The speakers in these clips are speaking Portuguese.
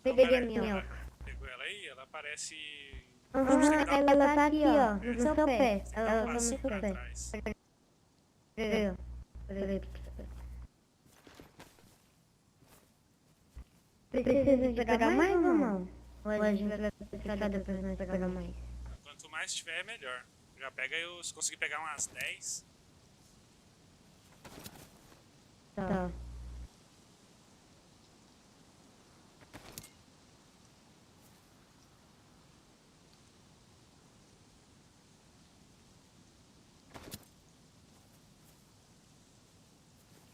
Peguei a minhoca. Pegou ela aí? Ela aparece... Ela tá aqui, ó, no seu pé. Ela Ela tá no passa seu pra pé. trás. Peraí. Precisa de pegar mais ou não? Ou a gente vai ficar depois nós pegar mais? Quanto mais tiver, melhor. Já pega eu, se conseguir pegar umas 10. Tá.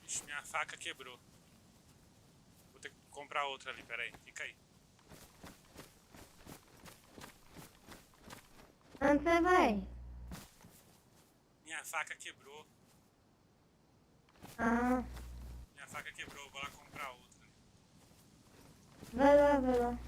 Ixi, minha faca quebrou. Vou ter que comprar outra ali, peraí, fica aí. Onde você vai? Minha faca quebrou. Ah, Minha faca quebrou, vou lá comprar outra. vai lá.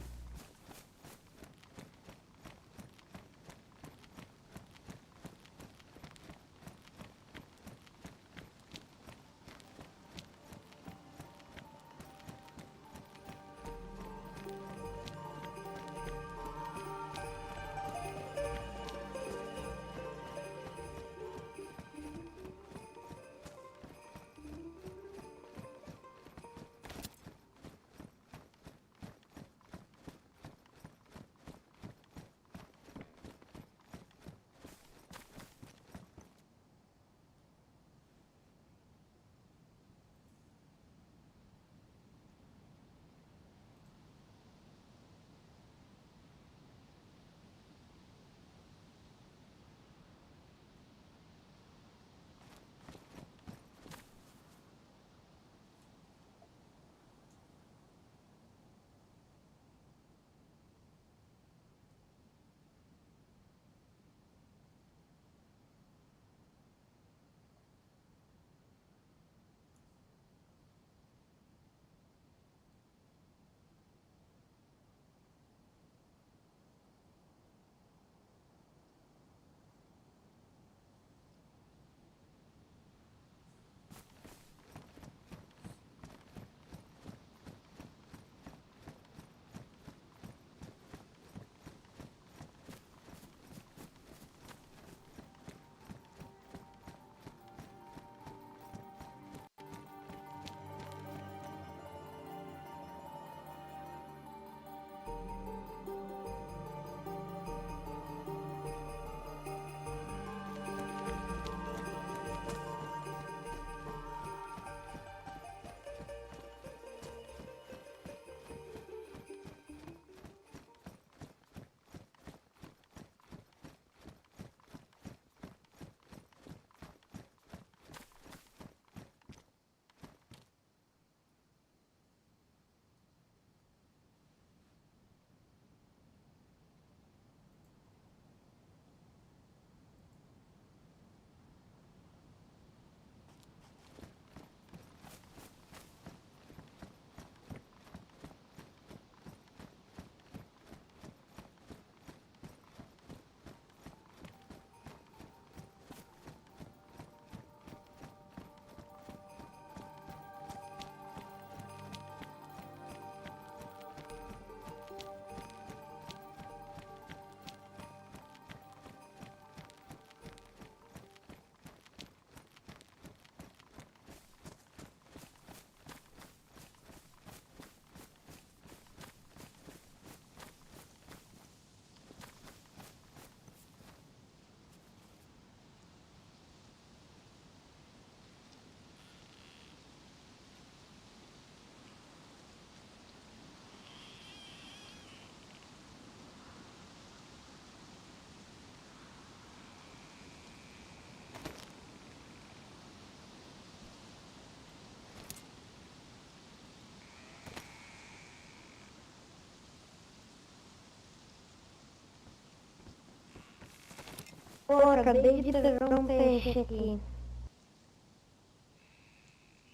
Pô, acabei de pegar um peixe aqui.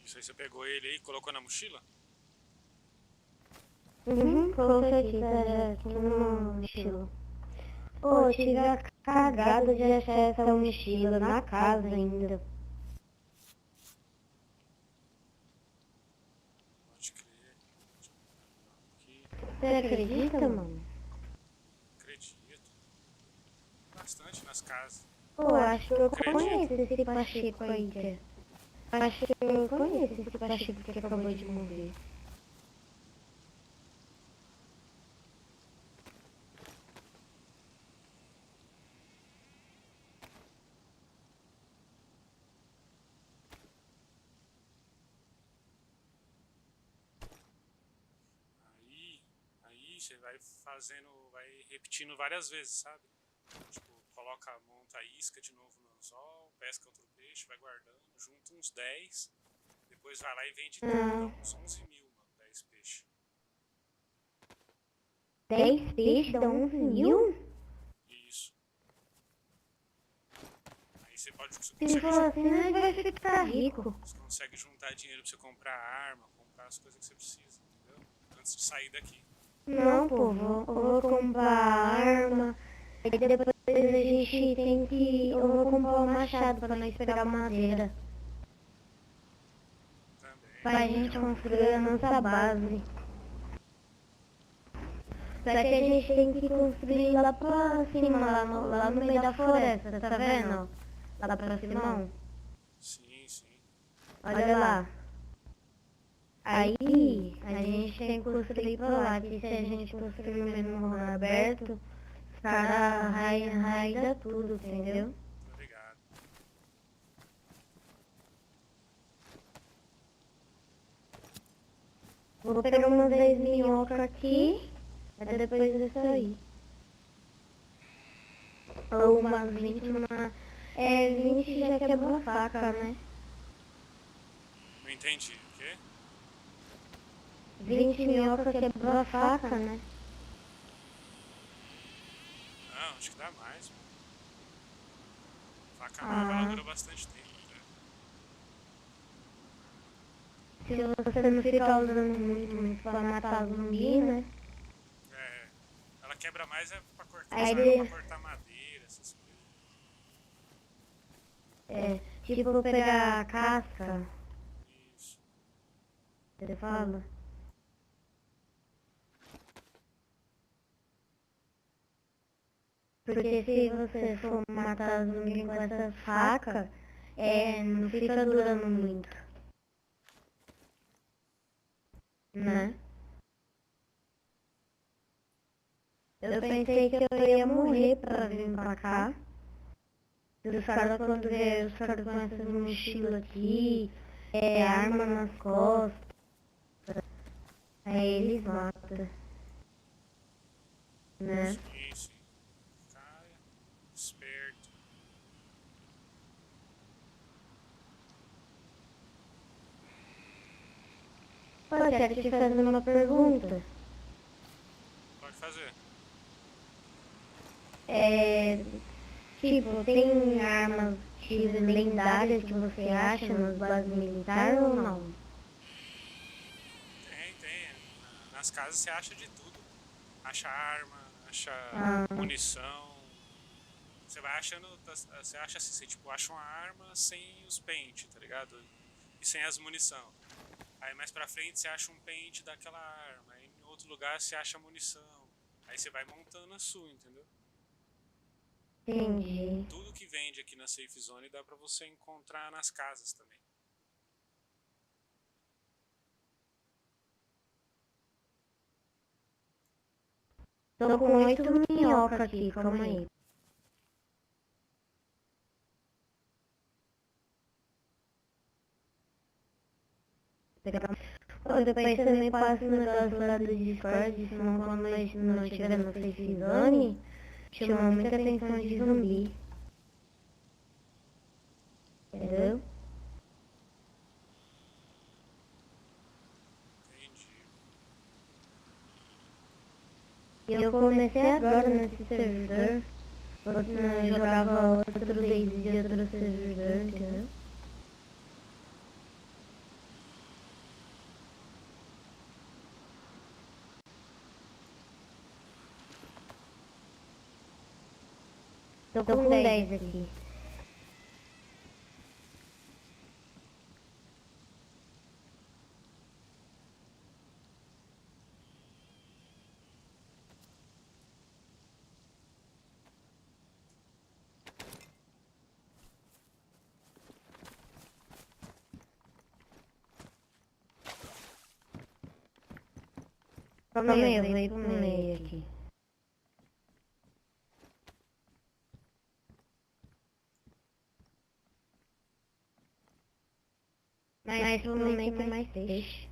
Isso aí, você pegou ele aí e colocou na mochila? Coloquei aqui, tá aqui no mochila. Pô, tive a cagada de achar essa mochila na casa ainda. Pode crer. Deixa eu pegar aqui. Você acredita, mano? Acredito. Bastante nas casas. Pô, acho que eu Acredito. conheço esse Pacheco aí, tia. Acho que eu conheço esse Pacheco que acabou de morrer. Aí você vai fazendo, vai repetindo várias vezes, sabe? Tipo, monta a isca de novo no anzol, pesca outro peixe, vai guardando, junta uns 10, depois vai lá e vende tudo, dá uns 11 mil, mano, 10 peixes. 10 peixes dá 11 mil? Isso. Aí você pode, Se for assim, nós vai ficar rico. você consegue juntar dinheiro pra você comprar arma, comprar as coisas que você precisa, entendeu? Antes de sair daqui. Não, pô, vou comprar arma. E depois a gente tem que... Eu vou comprar um machado pra nós pegar madeira. Também. Pra gente construir a nossa base. Só que a gente tem que construir lá pra cima, lá no meio da floresta, tá vendo? Lá pra cima. Sim, sim. Olha lá. Aí a gente tem que construir pra lá, que se a gente construir mesmo no lugar aberto, os caras raidam tudo, entendeu? Tô ligado. Vou pegar umas 10 minhocas aqui, aí depois disso aí. Ou umas 20, 20 já quebrou a faca, né? Não entendi, o quê? 20 minhocas quebrou a faca, né? Não, acho que dá mais, mano. Faca nova, ela Ah. dura bastante tempo, né? Se você não ficar usando muito pra matar zumbi, né? É, ela quebra mais é pra cortar, Aí pra cortar madeira, essas coisas. É, tipo pegar a casca, Isso. você fala. Porque se você for matar zumbi com essa faca, não fica durando muito. Né? Eu pensei que eu ia morrer pra vir pra cá. E os caras quando vê os caras com essas mochilas aqui, arma nas costas, aí eles matam. Né? Sim, sim. Caia. Esperto. Pô, eu quero te fazer uma pergunta. Pode fazer. Tipo, tem armas lendárias que você acha nas bases militares ou não? Tem. Nas casas você acha de tudo. Acha arma, acha Ah. munição. Você vai achando. Você acha assim, você tipo, acha uma arma sem os pentes, tá ligado? E sem as munição. Aí mais pra frente você acha um pente daquela arma. Aí em outro lugar você acha munição. Aí você vai montando a sua, entendeu? Entendi. Tudo que vende aqui na Safe Zone dá pra você encontrar nas casas também. Tô com 8 minhocas aqui, calma aí. Ô, depois você me passa o negócio lá do Discord, senão quando nós não estiver no Safe Zone, chama muita atenção de zumbi. Entendeu? Entendi. E eu comecei agora nesse servidor. Eu jogava outro desde de outro servidor, entendeu? Tô com 10 aqui. Calma aí, eu vou ir pro meio aqui. Mas pro meio tem mais peixe.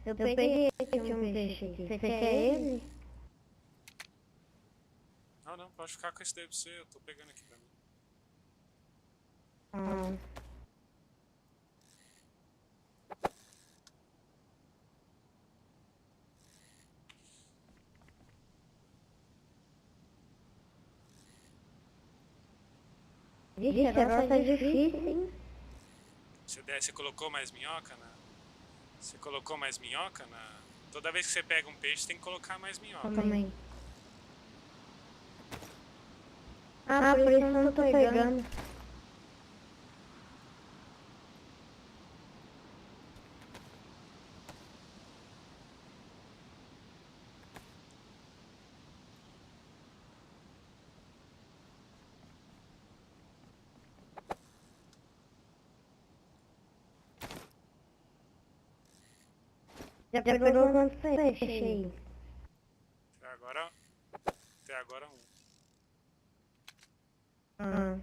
Eu peguei aqui um peixe aqui. Você quer ele? Não, pode ficar com esse daí pra você, eu tô pegando aqui pra mim. Ah. Vixe, agora tá difícil, hein? Você colocou mais minhoca na... Você colocou mais minhoca na... Toda vez que você pega um peixe, tem que colocar mais minhoca. Também. Ah, por isso eu não tô pegando. Já pegou quantos peixes aí? Até agora um. Ah.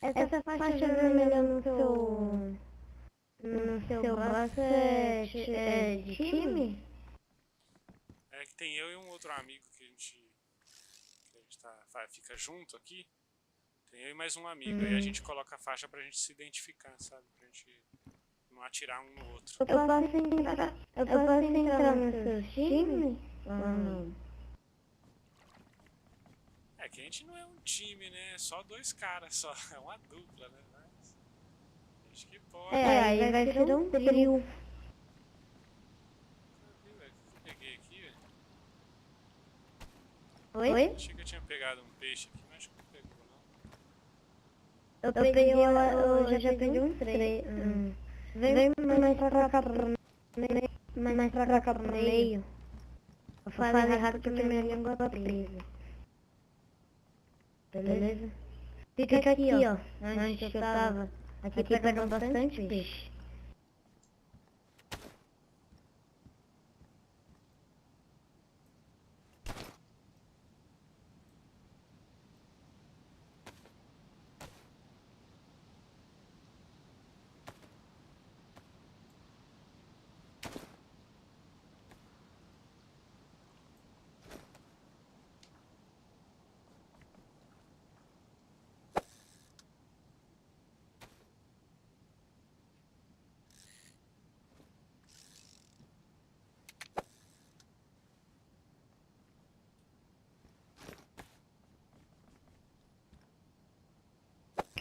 Essa faixa vermelha no seu braço é de time? É que tem eu e um outro amigo que a gente fica junto aqui. Tem eu e mais um amigo. Aí a gente coloca a faixa pra gente se identificar, sabe? Pra gente não atirar um no outro. Eu posso entrar no seu time? É que a gente não é um time, né? É só dois caras só. É uma dupla, né? Mas acho que pode. Aí vai ser um trio. Cadê, velho? O que eu peguei aqui, velho? Oi? Achei que eu tinha pegado um peixe aqui, mas acho que não pegou, não. Eu já peguei um três. Vem mais pra cá pro meio. Mais pra cá pro meio. Eu falei errado porque minha língua tá presa. Beleza? Fica aqui, ó. Onde eu tava. Aqui pegando bastante peixe.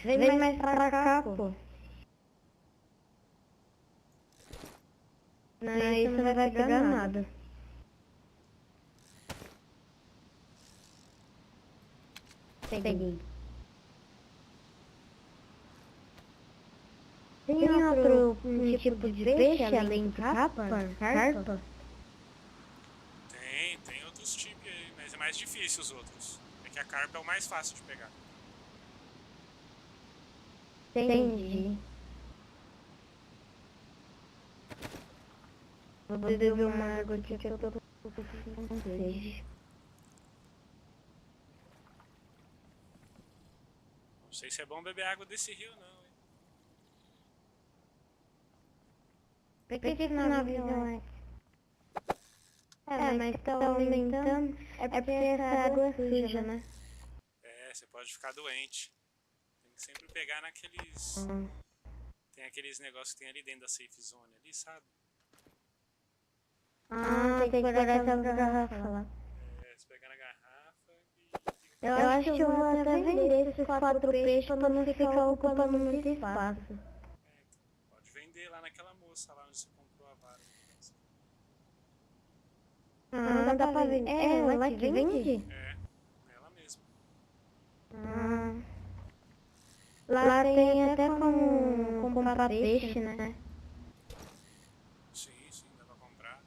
Vem mais pra cá, pô. Não, isso não vai pegar nada. Peguei. Tem outro tipo de peixe além de carpa? Tem outros tipos aí, mas é mais difícil os outros. É que a carpa é o mais fácil de pegar. Entendi. Vou beber uma água aqui que eu tô com sede. Não sei se é bom beber água desse rio, não, hein? Por que esse navio não é? Mas tá aumentando. É porque essa água é suja, né? É, você pode ficar doente. Tem que sempre pegar naqueles... Tem aqueles negócios que tem ali dentro da safe zone ali, sabe? Tem que pegar essa garrafa lá. É, você pega na garrafa e... Eu acho que eu vou até vender esses 4 peixes pra não ficar ocupando muito espaço. naquela moça lá onde você comprou a vara. Não dá pra vender. É ela que vende? É, ela mesma. Ah, lá tem até como comprar peixe, né? Sim, sim, dá pra comprar.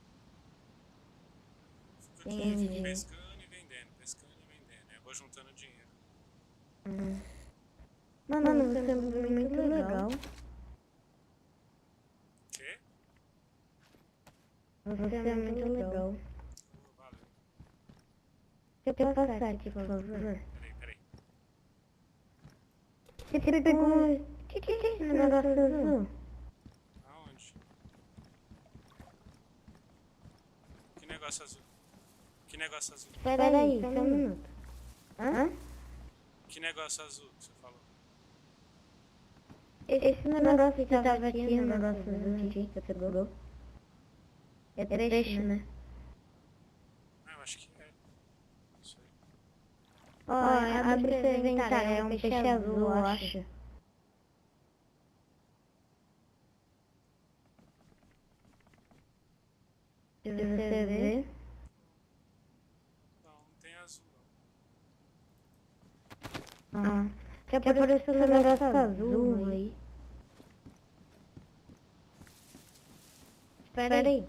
Fico aqui, fico Entendi. pescando e vendendo, pescando e vendendo. Aí eu vou juntando dinheiro. Mano, você é muito legal. Quê? Você é muito legal. Valeu. Deixa eu passar aqui, por favor. Peraí. Você pegou... O que é esse negócio azul? Aonde? Que negócio azul? Que negócio azul? Espera aí, só um minuto. Hã? Que negócio azul que você falou? Esse negócio que tava aqui, o negócio azul aqui, que você pegou. É peixe, né? Ah, eu acho que é. Não sei. Ó, abre seu inventário, é um peixe azul, eu acho. Se você ver... Não tem azul não. Ah, que apareceu um negócio azul aí. Espera aí.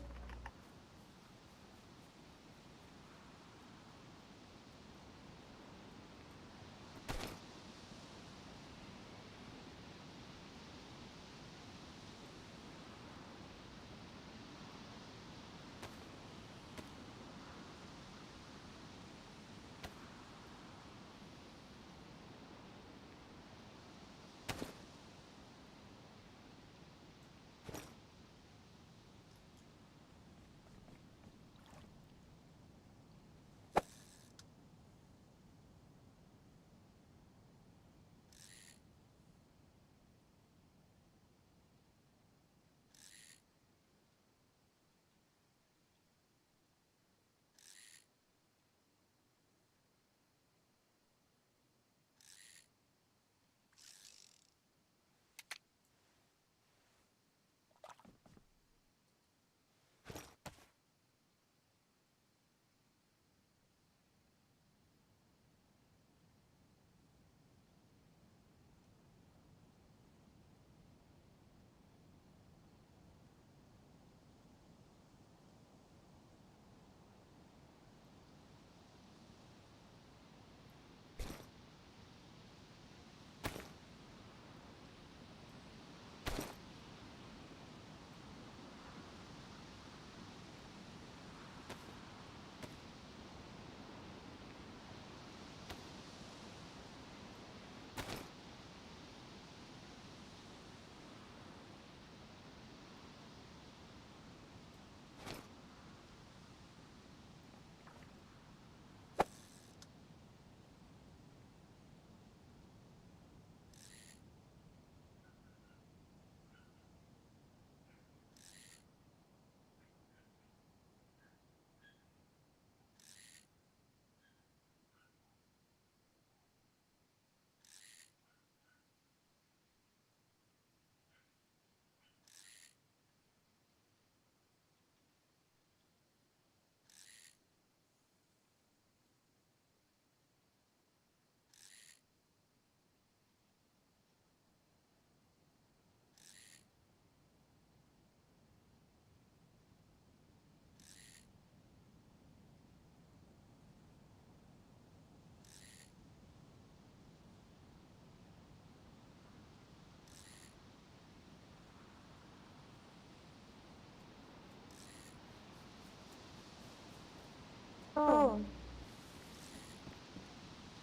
Oh,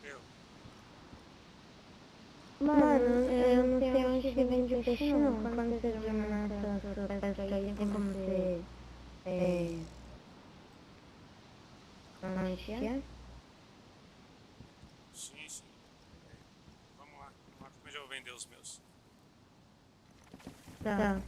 Eu. mano, eu não sei onde que vende o peixe não. Quando você terminar essa pesca aí, tem como você... onde que é? Sim. É, vamos lá que eu já vou vender os meus. Tá.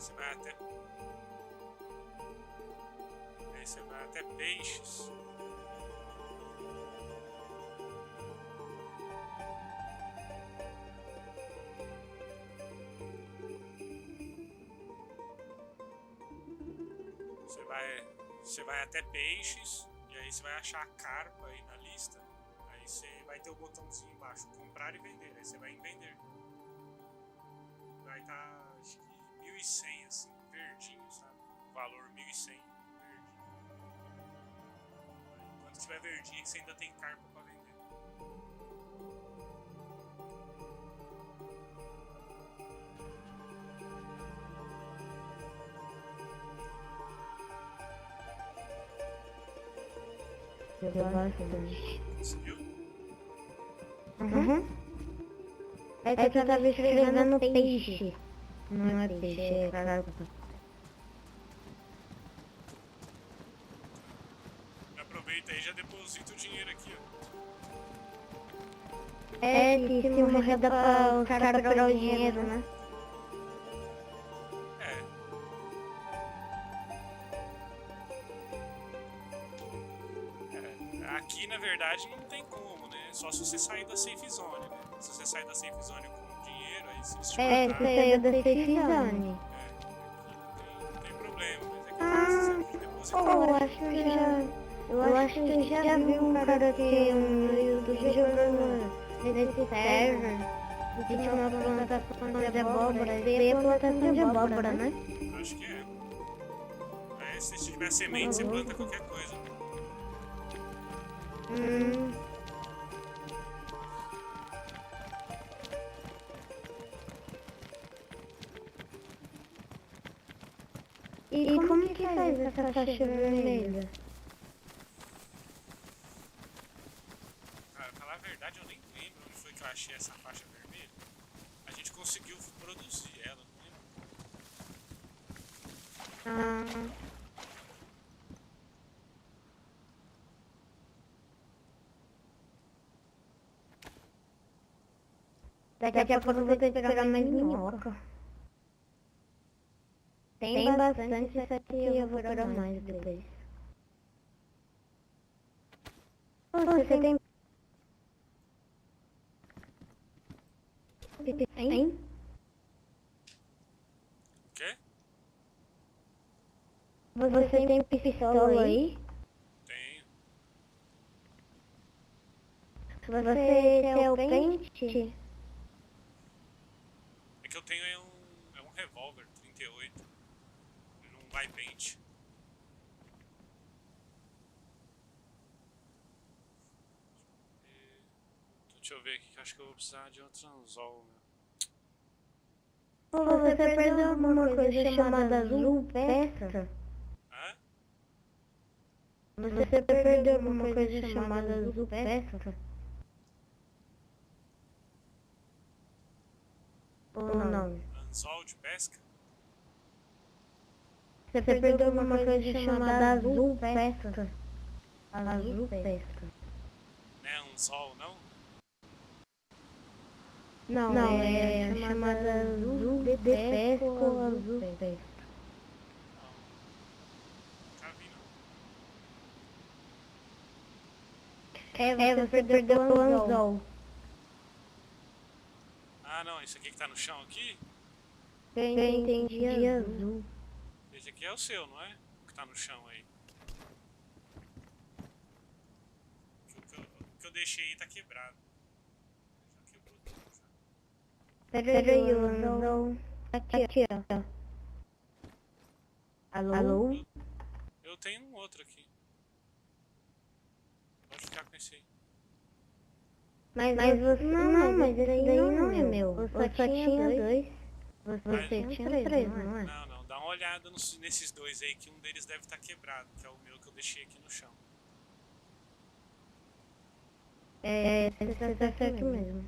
Você vai até... Aí você vai até peixes. Você vai até peixes e aí você vai achar a carpa aí na lista. Aí você vai ter o botãozinho embaixo, comprar e vender. Aí você vai em vender. Vai estar, acho que 1.100 assim, verdinho, sabe? Valor 1.100, verdinho. Enquanto tiver verdinho, você ainda tem carpa pra vender. Bastante. Conseguiu? Uhum. É que eu tava escrevendo peixe. Não é peixe, é carpa. Aproveita aí e já deposita o dinheiro aqui, ó. É, se morrer dá pra os caras pegar o dinheiro, né? Aqui na verdade não tem como, né? Só se você sair da safe zone, né? Se você sair da safe zone com dinheiro, aí se eles te É, matarem, você saiu da safe zone. não tem problema, mas é que precisa de depositar. Eu acho que eu já vi um cara aqui no YouTube jogando nesse server. E tinha uma plantação de abóbora. Isso aí é plantação de abóbora, né? Acho que é. Aí se tiver semente, você planta qualquer coisa. E como que faz essa faixa vermelha? Cara, pra falar a verdade, eu nem lembro onde foi que eu achei essa faixa vermelha. A gente conseguiu produzir ela, não lembro. Daqui a pouco eu vou ter que pegar mais minhoca. Tem bastante, isso aqui eu vou pegar mais depois. Você tem... Tem? O quê? Você tem pistola aí? Tenho. Você quer o pente? É que eu tenho é um revólver 38. Não vai pente. Deixa eu ver aqui, que acho que eu vou precisar de outro anzol, meu. Você perdeu alguma coisa chamada azul pesca? Hã? Você perdeu alguma coisa chamada azul pesca? Ou não? Anzol de pesca? Você perdeu alguma coisa chamada azul pesca? Azul pesca. Não é anzol, não? Não, é chamada azul de pesca ou azul pesca. Não. Nunca vi, não. Você perdeu o anzol. Ah, não, isso aqui que tá no chão aqui? Eu entendi azul. Esse aqui é o seu, não é? O que tá no chão aí. O que eu deixei aí tá quebrado. Já quebrou tudo, já. Peraí, o anzol. Aqui, ó. Alô? Eu tenho um outro aqui. Pode ficar com esse aí. Mas você... Não, mas esse daí não é meu. Eu só tinha dois. Você tinha três, não é? Não, dá uma olhada nesses dois aí, que um deles deve estar quebrado, que é o meu que eu deixei aqui no chão. É, você tá certo mesmo.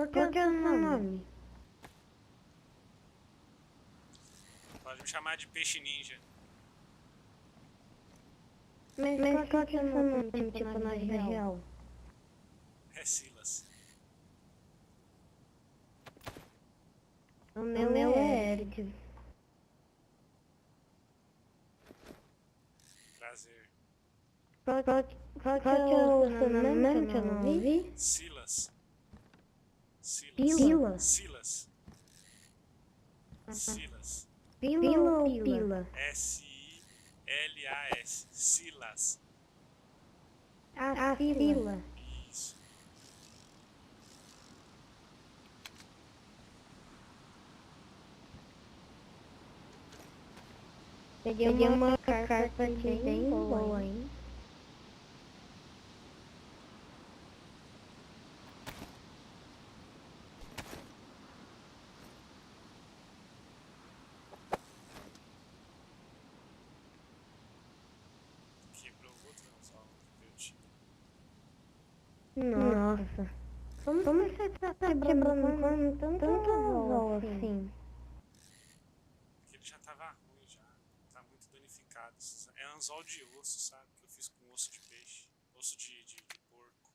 Por que o seu nome? Pode me chamar de Peixe Ninja. Mas qual que é o seu nome, tipo, na vida real? É Silas. O meu é Eric. Prazer. Qual que é o seu nome mesmo que eu não ouvi? Silas. Pila? Silas. Silas. Pila ou Pila? S-I-L-A-S. Silas. Ah, Pila. Isso. Peguei uma carta aqui bem boa, hein? Quebrou outro anzol que eu tinha. Nossa. Como você tá quebrando com tanto anzol assim? Porque ele já tava ruim já. Tá muito danificado. É anzol de osso, sabe? Que eu fiz com osso de peixe. Osso de porco.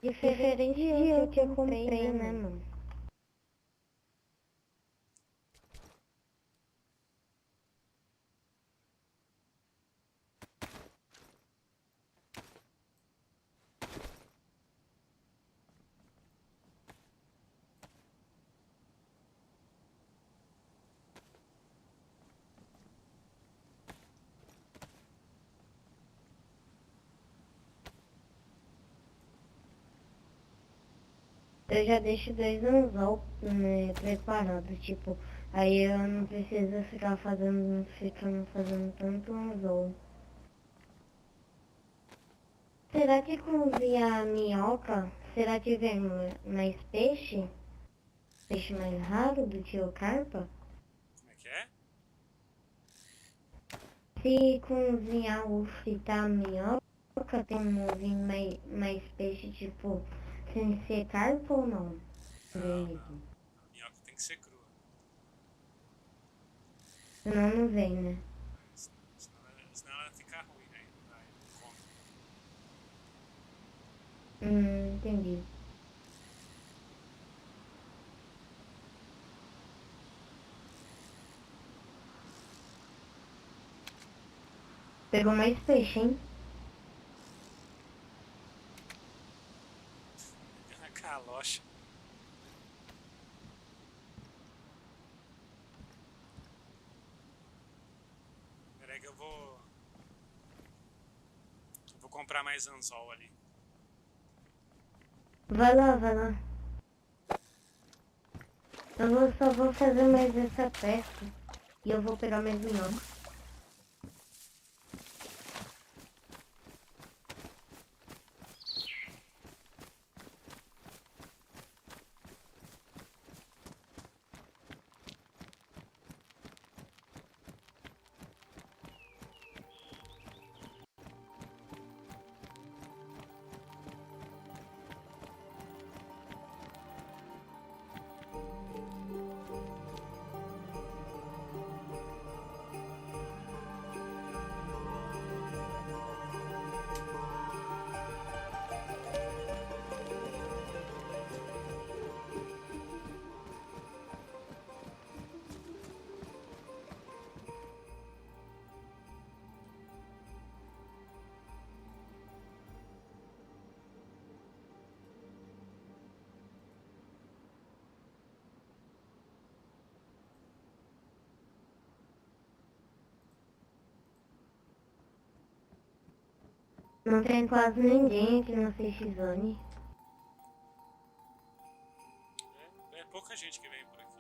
Diferente de eu que eu comprei, né, mano? Eu já deixo 2 anzol, né, preparados, tipo, aí eu não preciso ficando fazendo tanto anzol. Será que cozinhar minhoca, será que vem mais peixe? Peixe mais raro do que o carpa? Como é que é? Se cozinhar ou fritar a minhoca, tem como vir mais peixe, tipo, sem ser carpa ou não? Não, não. A minhoca tem que ser crua. Senão não vem, né? Senão ela fica ruim, aí não dá, eu não como. Entendi. Pegou mais peixe, hein? Pegando a calocha. Peraí que eu vou. Eu vou comprar mais anzol ali. Vai lá, vai lá. Só vou fazer mais essa pesca. E eu vou pegar mais minhoca. Não tem quase ninguém aqui na Fish Zone. É pouca gente que vem por aqui.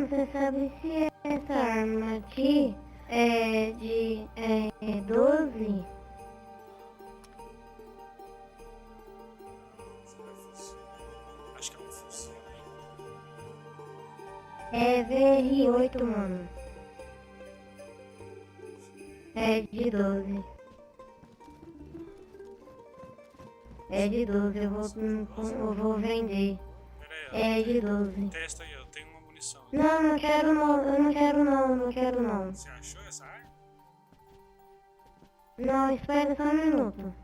você sabe se essa arma aqui é de 12? Acho que é um fuzil. É VR8, mano. É de 12. É de 12, eu vou vender. Pera aí, ó. É de 12. Testa aí, eu tenho uma munição. Não, não quero não, eu não quero não, não quero não. Você achou essa arma? Não, espera só um minuto.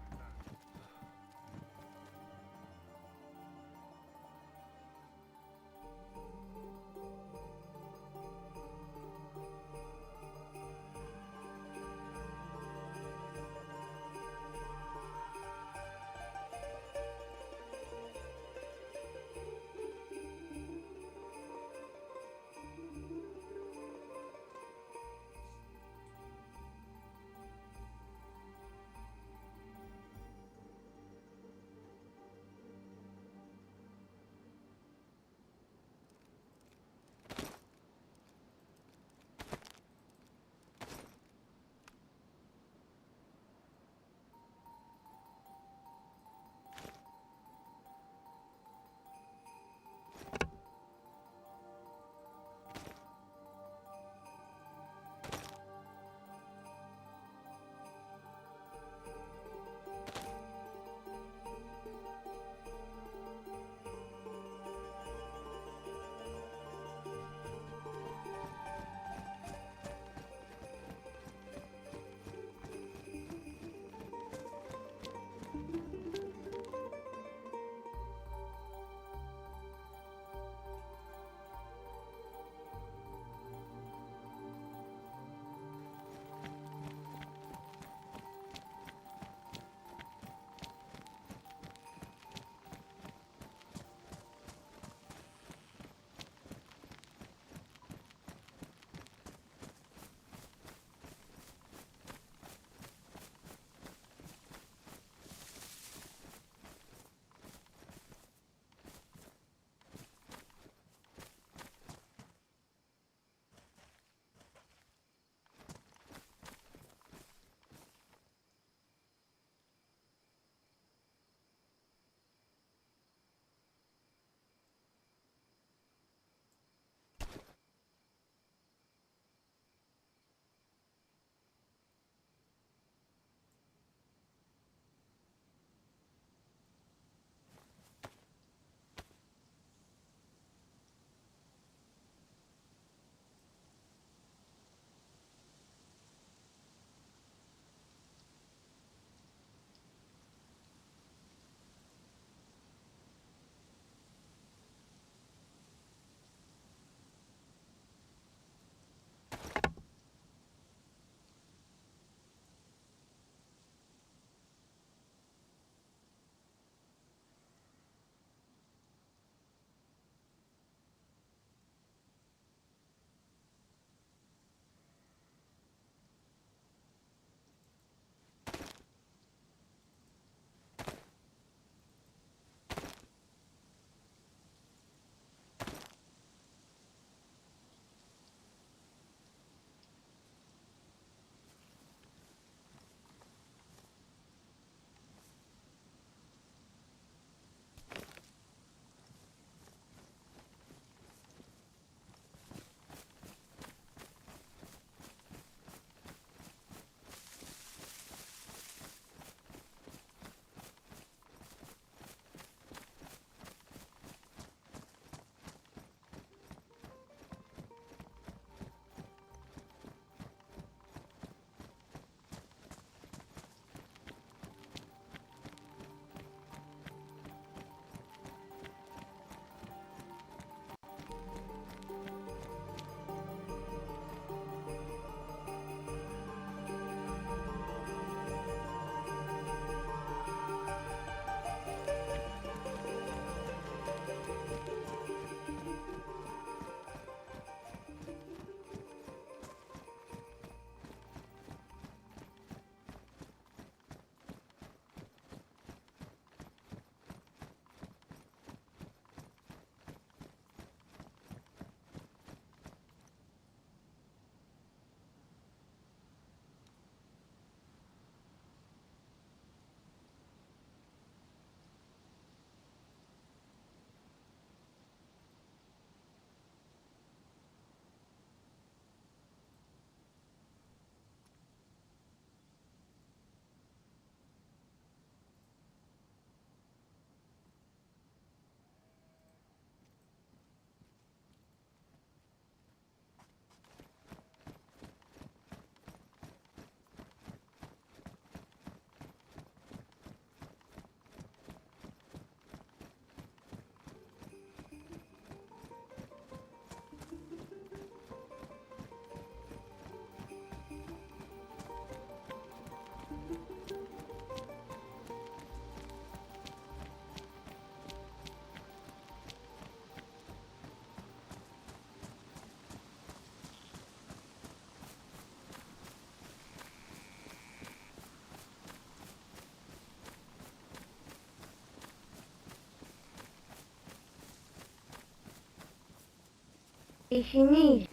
E Chinês,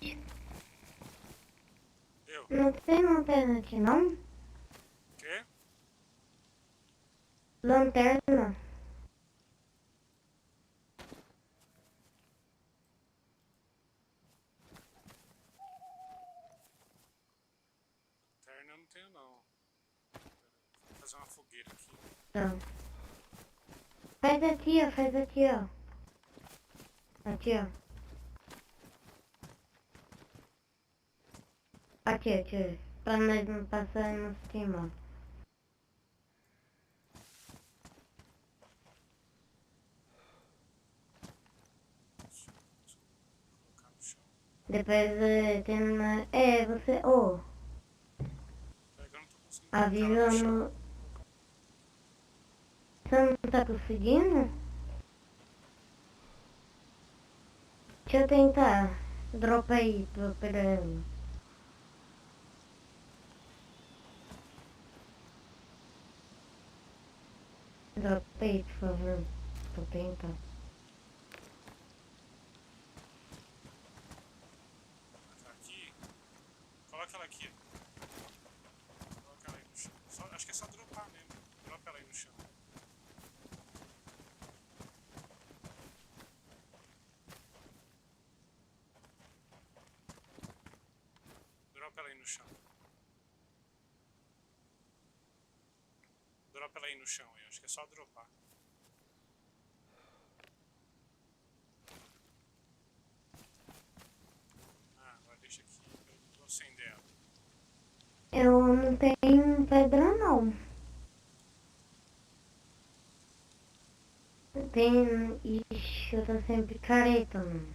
Eu. não tem lanterna aqui não? Quê? Lanterna. Lanterna eu não tenho não. Vou fazer uma fogueira aqui. Tá. Faz aqui, ó, faz aqui, ó. Aqui, ó. Aqui, aqui. Pra nós não passar e não se queimar. Vou colocar no chão. Depois tem... você... Ô, Pera que eu não tô conseguindo colocar ela no chão. avisando... Você não tá conseguindo? Deixa eu tentar. Dropa aí pra eu pegar ela. Dropa aí, por favor. Pra eu tentar. Ela tá aqui. Coloca ela aqui. Coloca ela aí no chão. Acho que é só dropar mesmo. Dropa ela aí no chão. Dropa ela aí no chão. Dropa ela aí no chão. Eu acho que é só dropar. Ah, agora deixa aqui. Eu vou acender ela. Eu não tenho pedra, não. Tem... Ixi, eu tô sem picareta, mano.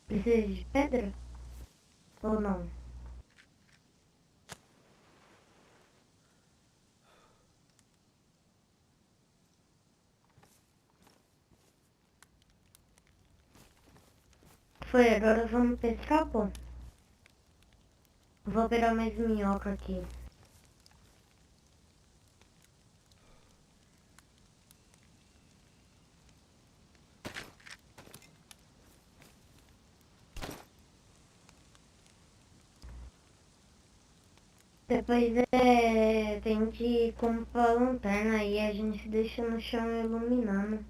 Precisa de pedra? Ou não? Foi, agora vamos pescar, pô. Vou pegar mais minhoca aqui. Depois tem que comprar a lanterna e a gente deixa no chão iluminando.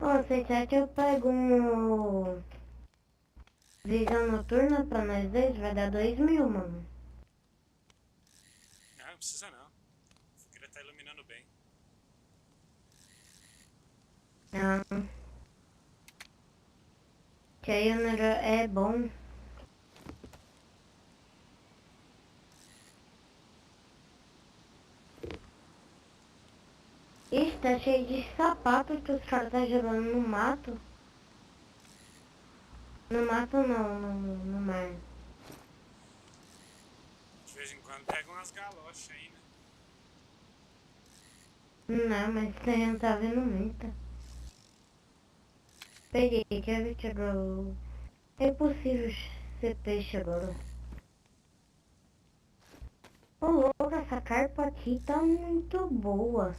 Ô, você quer que eu pego um visão noturna pra nós dois? Vai dar 2.000, mano. Não precisa não. A fogueira tá iluminando bem. Não. Que aí o negócio é bom. Ixi, tá cheio de sapato que os caras tá jogando no mato. No mato não, no mar. De vez em quando pega umas galochas aí, né? Não, mas você não tá vendo muita. Peguei, quer ver que agora... É impossível ser peixe agora. Ô louco, essa carpa aqui tá muito boa.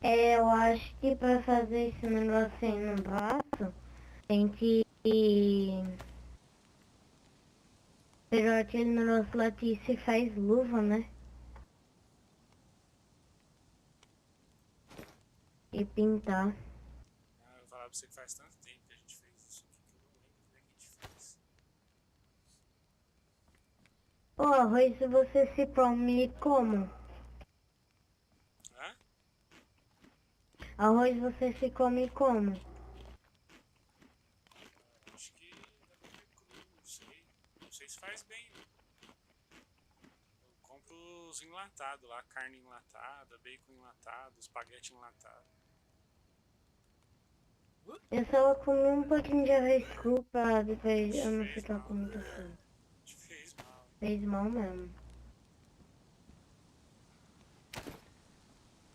É, eu acho que pra fazer esse negócio aí no braço, tem que pegar aquele negócio lá que se faz luva, né? E pintar. Ah, eu vou falar pra você que faz tanto tempo que a gente fez isso aqui que eu não lembro como é que a gente fez. O arroz você se come como? Hã? Arroz você se come como? Acho que dá pra comer cru, não sei. Não sei se faz bem, né? Eu compro os enlatados lá, carne enlatada, bacon enlatado, espaguete enlatado. Eu só comi um pouquinho de arroz cru pra depois Te eu não fez ficar com mal. muita fome. Te fez mal, hein? Fez mal mesmo.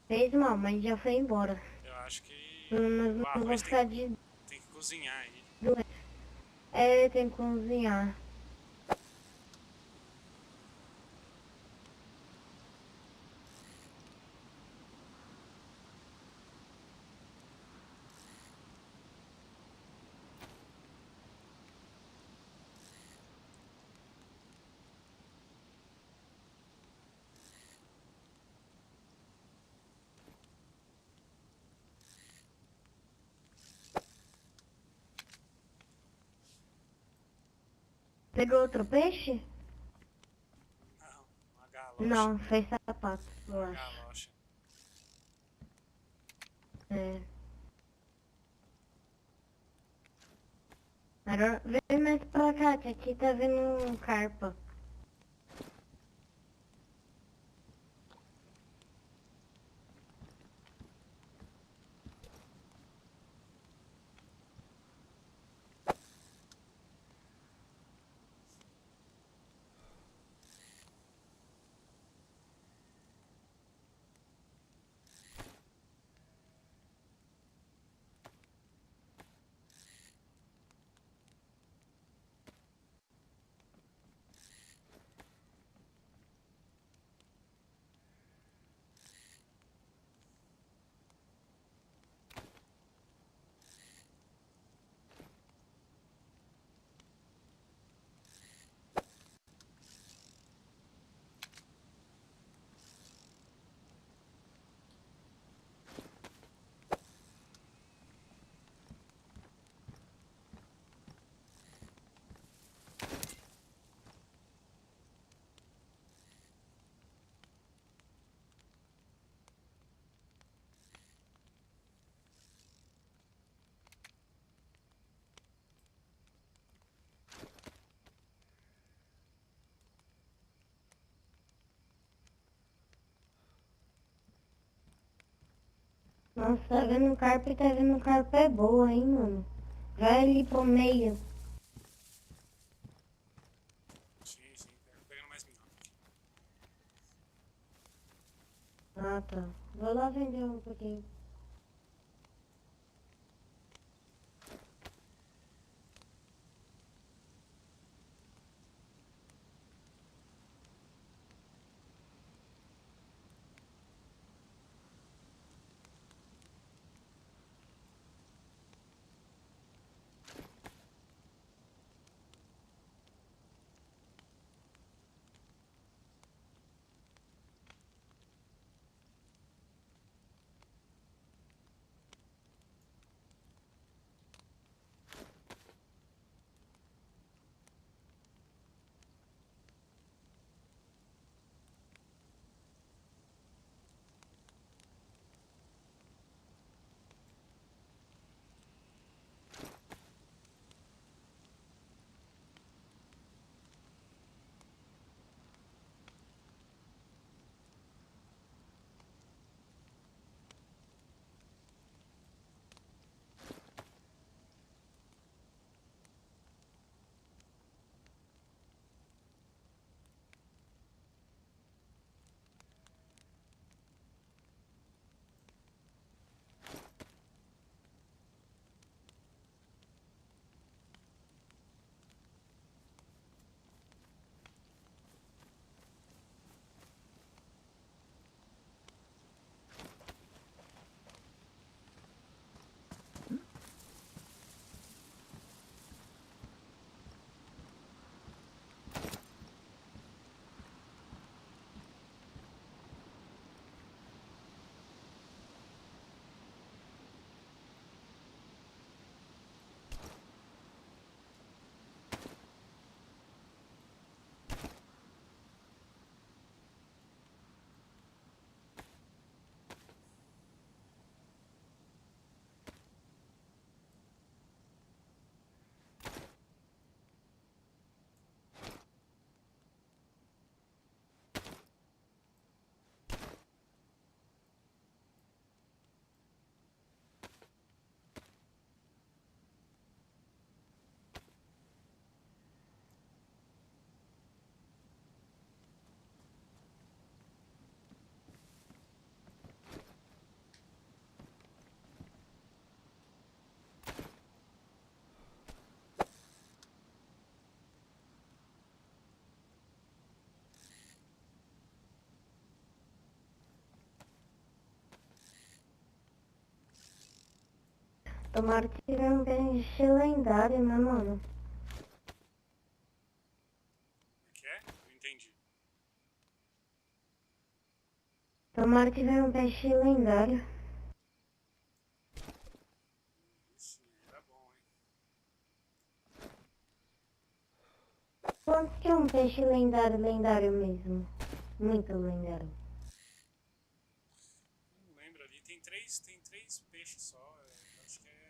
Fez mal, mas já foi embora. Eu acho Pelo que menos o não vou arroz ficar de tem que cozinhar ele. doente. É, tem que cozinhar. Pegou outro peixe? Não, uma galocha. Não, fez sapato, eu Uma acho. galocha. É. Agora vem mais pra cá, que aqui tá vindo um carpa. Nossa, tá vendo carpa e tá vendo carpa é boa, hein, mano. Vai ali pro meio. Sim, sim, pegando mais minhoca aqui. Ah, tá. Vou lá vender um pouquinho. Tomara que tiver um peixe lendário, né, mano? O que é? Não entendi. Tomara que tiver um peixe lendário. Isso era bom, hein? Quanto que é um peixe lendário, lendário mesmo? Muito lendário. Não lembro ali. Tem três peixes só. Acho que é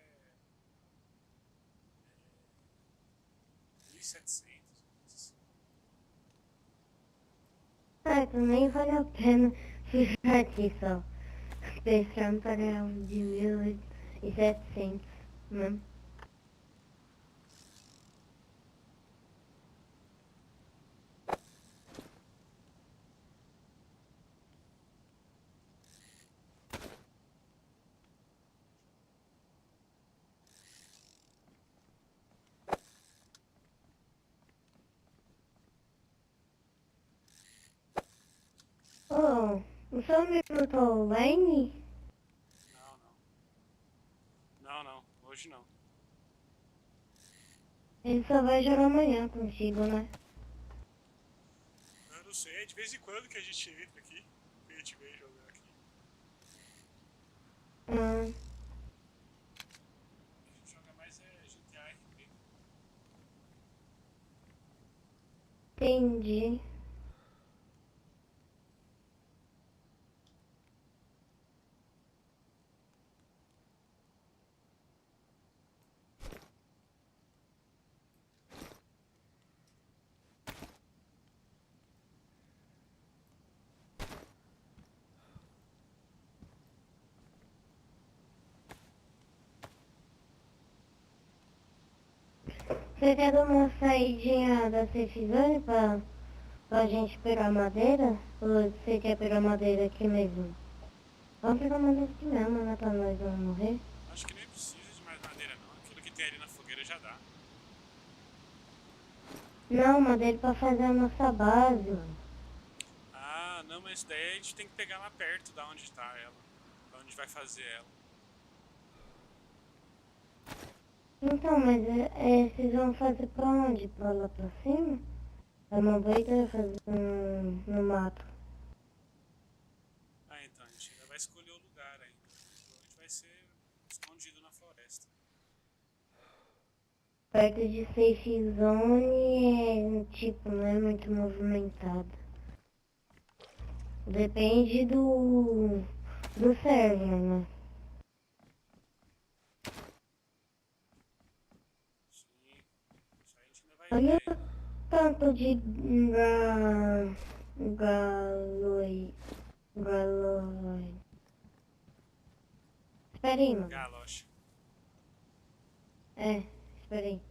1.700. Assim. Ah, então nem vale a pena ficar aqui só. Pensando para um de 1.700, né? Oh, o seu amigo tá online? Não, não. Não, não. Hoje não. Ele só vai jogar amanhã contigo, né? Eu não sei. É de vez em quando que a gente entra aqui. Que a gente vem jogar aqui. Hum, A gente joga mais GTA RP. entendi. Você quer dar uma saidinha da Safe Zone pra gente pegar madeira? Ou você quer pegar madeira aqui mesmo? Vamos pegar madeira aqui mesmo, né? Pra nós não morrer. Acho que nem precisa de mais madeira, não. Aquilo que tem ali na fogueira já dá. Não, madeira pra fazer a nossa base, mano. Ah, não, mas daí a gente tem que pegar lá perto da onde tá ela. Da onde vai fazer ela. Então, mas vocês vão fazer pra onde? Pra lá pra cima? É uma boa ideia fazer no mato. Ah, então, a gente ainda vai escolher o lugar ainda. Provavelmente vai ser escondido na floresta. Perto de Safe Zone é, tipo, não é muito movimentado. Depende do server, né? Sim, isso aí a gente ainda vai Olha ver. o tanto de galoi. Galoi. Espera aí, mano. Galocha. É, espera aí.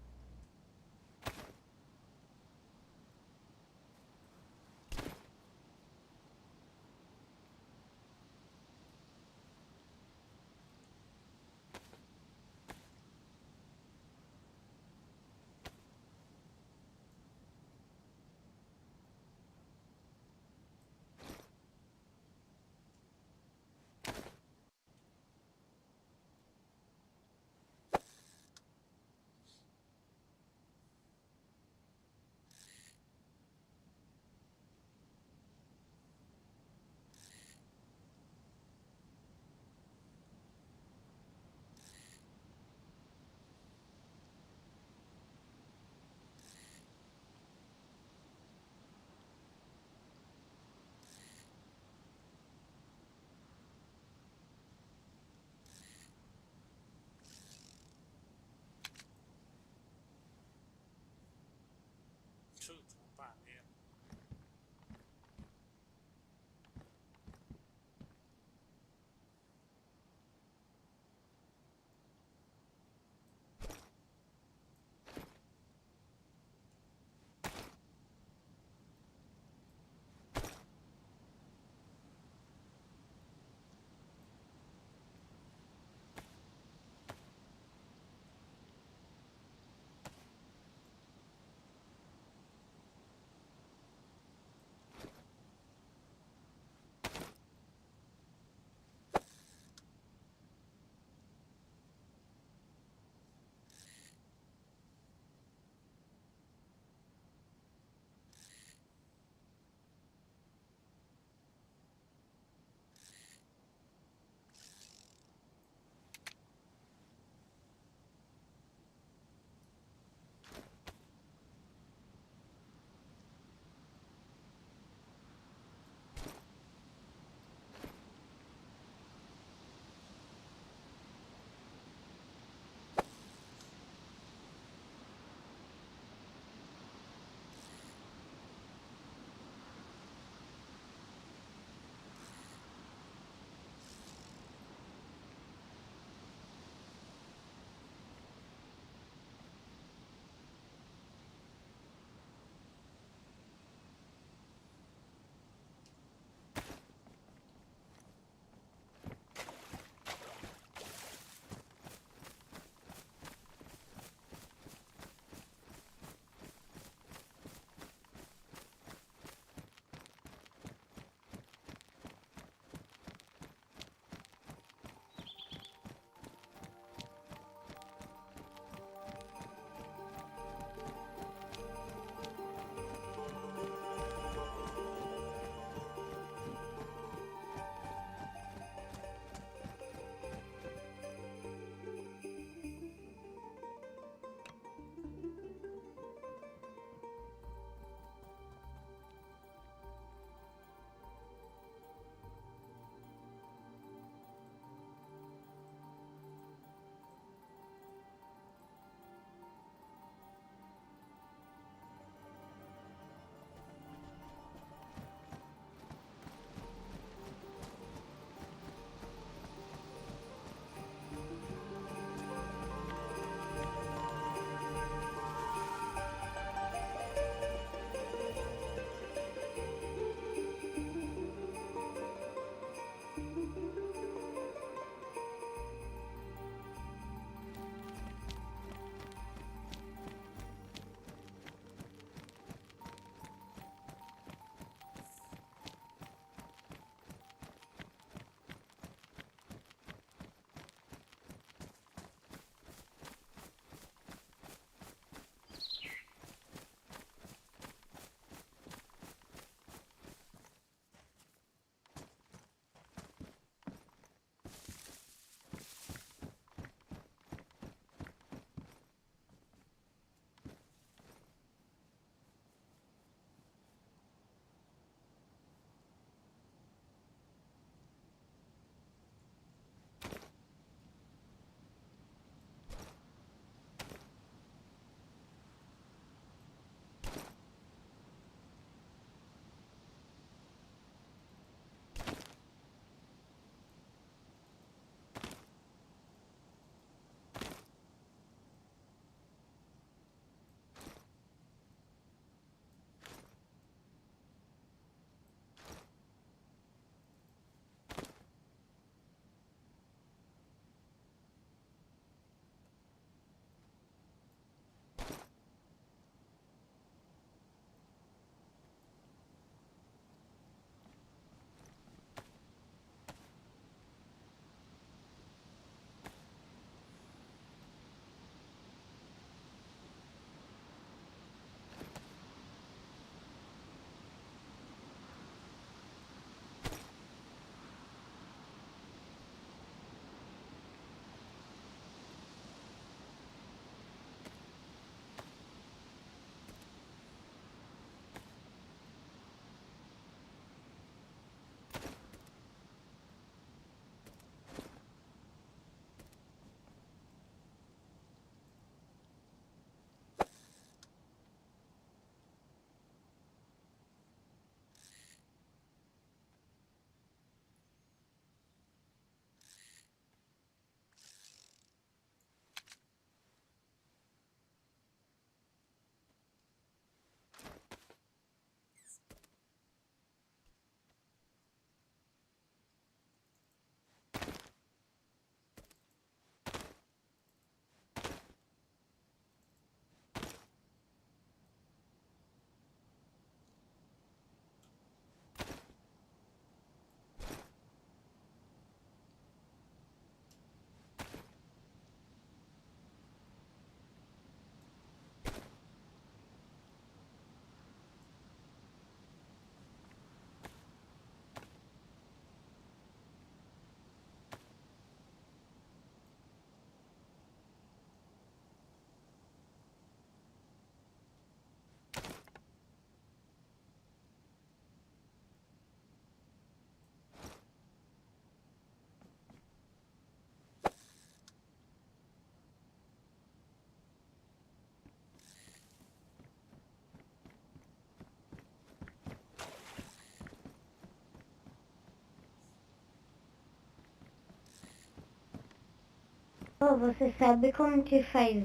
Ô, você sabe como que faz,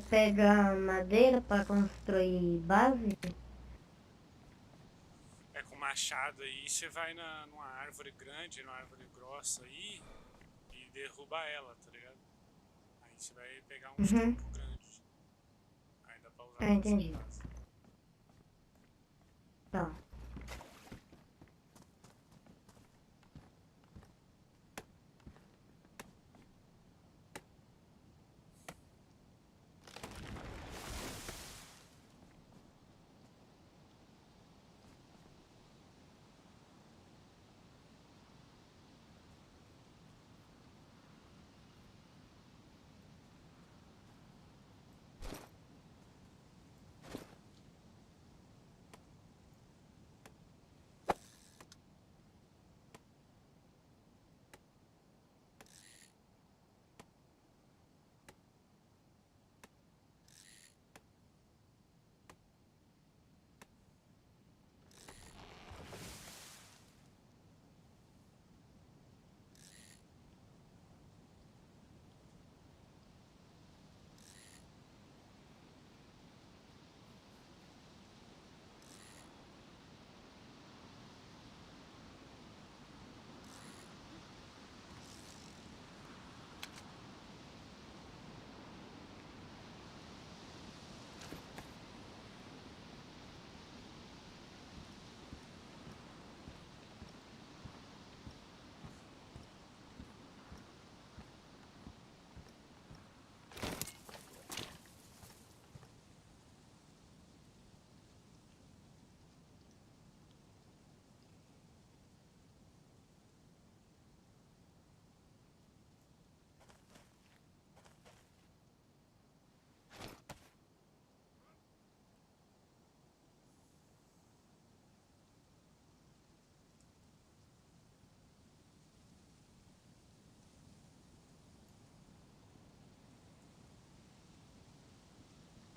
pega madeira pra construir base? É com machado aí, você vai numa árvore grande, numa árvore grossa aí e derruba ela, tá ligado? Aí você vai pegar uns Uhum, troncos grandes. Aí dá pra usar pra fazer entendi. base. Tá.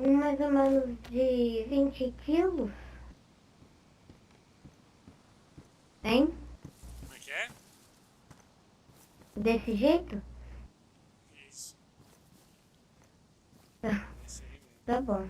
Mais ou menos de 20 quilos, hein? Como é que é? Desse jeito? Isso. Tá, Isso aí mesmo. tá bom.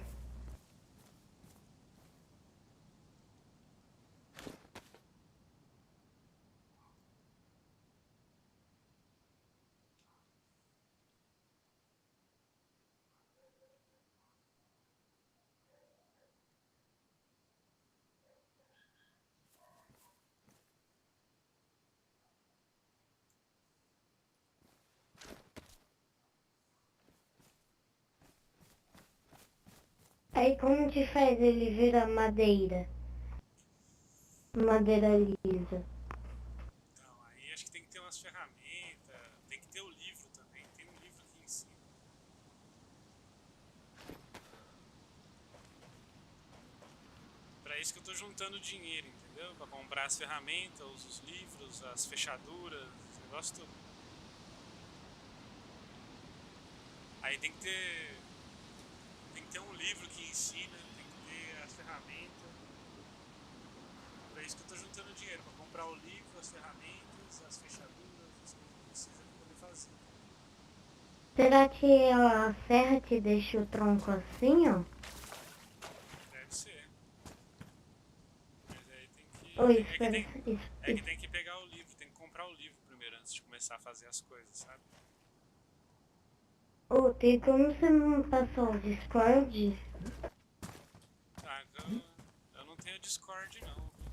Aí como que faz ele virar madeira? Madeira lisa. Então, aí acho que tem que ter umas ferramentas, tem que ter o livro também, tem um livro que ensina. Pra isso que eu tô juntando dinheiro, entendeu? Pra comprar as ferramentas, os livros, as fechaduras, esse negócio tudo. Aí tem que ter um livro que ensina, tem que ter as ferramentas. Pra isso que eu tô juntando dinheiro, pra comprar o livro, as ferramentas, as fechaduras, as coisas que precisa pra poder fazer. Será que a serra te deixa o tronco assim, ó? Deve ser. Mas aí tem que. Oi, É que espera, tem. É que isso. tem que pegar o livro, tem que comprar o livro primeiro antes de começar a fazer as coisas, sabe? Ô, tem como você me passar o Discord? Ah, eu não tenho Discord não, viu?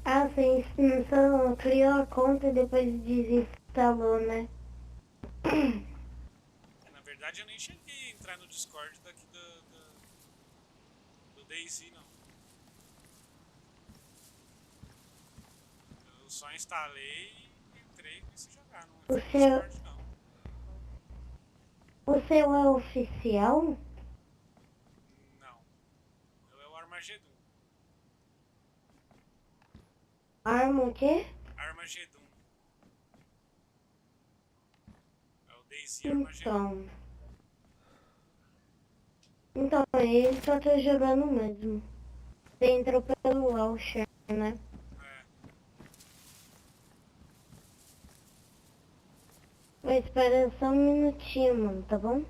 Ah, você só criou a conta e depois desinstalou, né? É, na verdade eu nem cheguei a entrar no Discord daqui do DayZ não. Eu só instalei e entrei e comecei a jogar. Não O fui no seu, Discord não. o seu é oficial? Não. Eu é o Armagedon. Arma o quê? Armagedon. É o DayZ Armagedon. Então. Então, ele só tá jogando mesmo. Você entrou pelo Launcher, né? É. Vai esperar só um minutinho, mano, tá bom?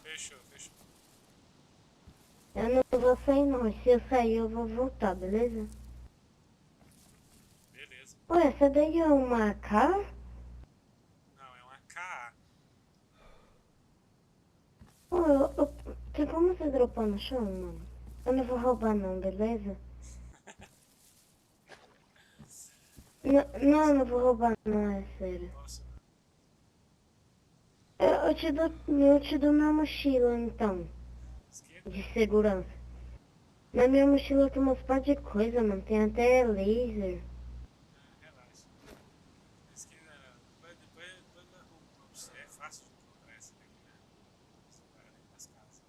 Fechou. Eu não vou sair não. Se eu sair eu vou voltar, beleza? Beleza. Pô, essa daí é uma AK? Não, é uma KA. Pô, tem como você dropar no chão, mano? Eu não vou roubar não, beleza? Não, não vou roubar não, é sério. Nossa, Eu te dou minha mochila então, esquenta. de segurança. Na minha mochila tem umas par de coisa, mano. Tem até laser. Relaxa. Esquenta não. Depois eu arrumo uma pra você. É fácil de encontrar essa daqui, né? Você vai ali nas casas.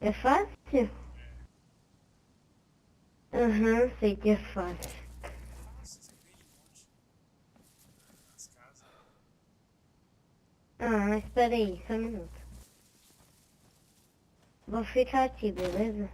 É fácil? Aham, sei que é fácil. Fácil, você vende um monte nas casas. Ah, mas peraí, só um minuto. Vou ficar aqui, beleza?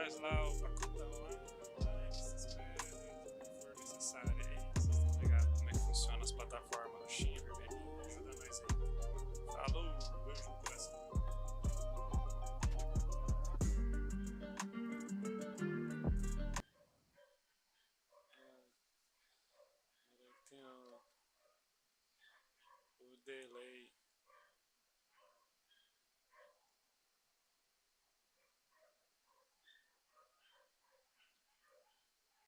faz lá o pacotão lá, vocês pedem, o que for necessário aí, vocês estão ligados como é que funciona as plataformas do Xinha Vermelhinho, ajuda nós aí. Falou, beijo no coração. Tem o delay.